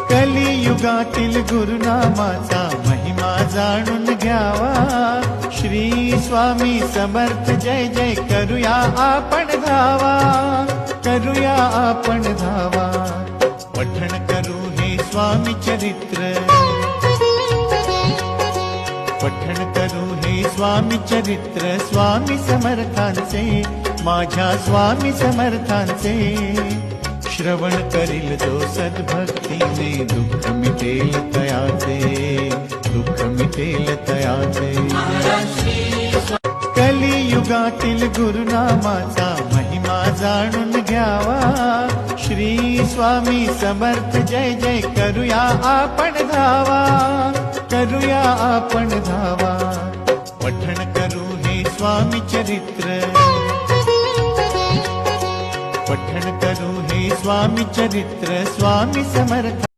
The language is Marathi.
कलियुगातील गुरुनामाचा महिमा जाणून घ्यावा। श्री स्वामी समर्थ जय जय करूया आपण धावा, करूया आपण धावा। पठण करू हे स्वामी चरित्र, पठण करू हे स्वामी चरित्र, स्वामी समर्थांचे, माझ्या स्वामी समर्थांचे। श्रवण करील जो सद्भक्तीने, दुःख मिटेल तयाचे, दुःख मिटेल तयाचे। कलियुगातील गुरुनामाचा महिमा जाणून घ्यावा। श्री स्वामी समर्थ जय जय करूया आपण धावा, करूया आपण धावा। पठण करू हे स्वामी चरित्र, पठण करू हे स्वामी चरित्र, स्वामी समर्थ।